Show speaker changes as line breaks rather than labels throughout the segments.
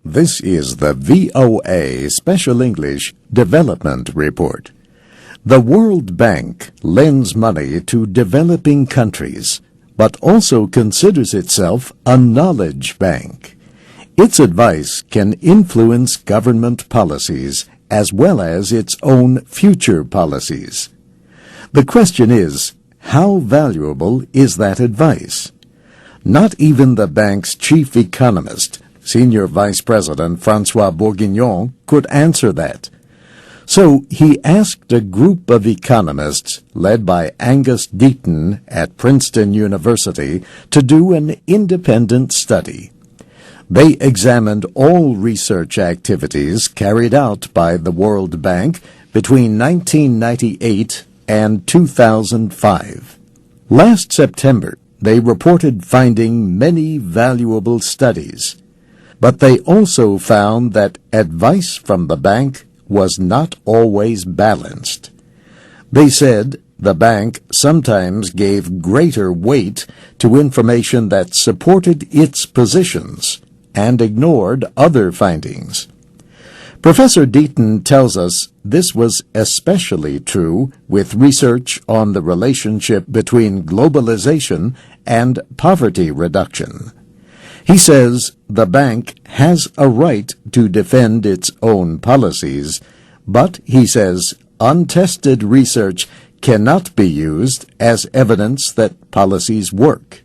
This is the VOA Special English Development Report. The World Bank lends money to developing countries, but also considers itself a knowledge bank. Its advice can influence government policies as well as its own future policies. The question is, how valuable is that advice? Not even the bank's chief economist, Senior Vice President François Bourguignon, could answer that. So he asked a group of economists led by Angus Deaton at Princeton University to do an independent study. They examined all research activities carried out by the World Bank between 1998 and 2005. Last September, they reported finding many valuable studies. But they also found that advice from the bank was not always balanced. They said the bank sometimes gave greater weight to information that supported its positions and ignored other findings. Professor Deaton tells us this was especially true with research on the relationship between globalization and poverty reduction. He says the bank has a right to defend its own policies, but, he says, untested research cannot be used as evidence that policies work.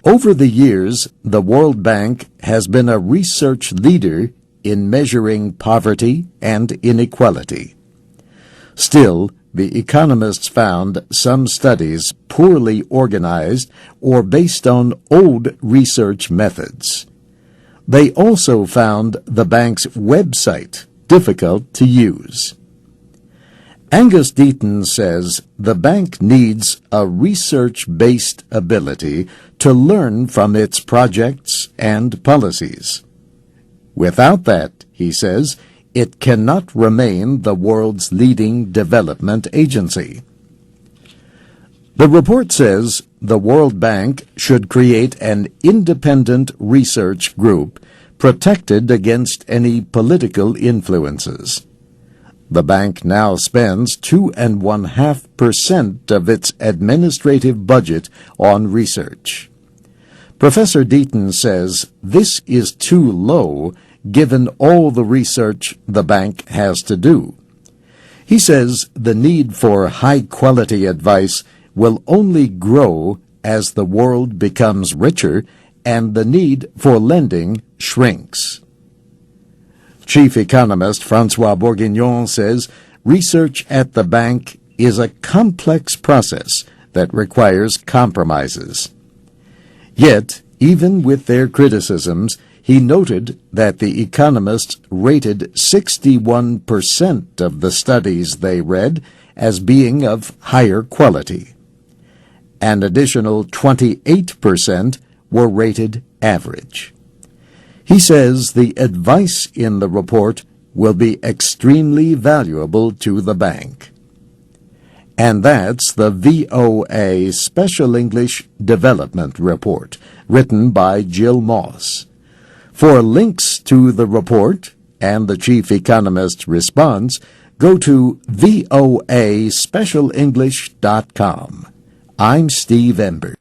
Over the years, the World Bank has been a research leader in measuring poverty and inequality. Still, the economists found some studies poorly organized or based on old research methods. They also found the bank's website difficult to use. Angus Deaton says the bank needs a research-based ability to learn from its projects and policies. Without that, he says, it cannot remain the world's leading development agency. The report says the World Bank should create an independent research group protected against any political influences. The bank now spends 2.5% of its administrative budget on research. Professor Deaton says this is too low given all the research the bank has to do. He says the need for high-quality advice will only grow as the world becomes richer and the need for lending shrinks. Chief economist François Bourguignon says research at the bank is a complex process that requires compromises. Yet, even with their criticisms, he noted that the economists rated 61% of the studies they read as being of higher quality. An additional 28% were rated average. He says the advice in the report will be extremely valuable to the bank. And that's the VOA Special English Development Report, written by Jill Moss. For links to the report and the chief economist's response, go to voaspecialenglish.com. I'm Steve Ember.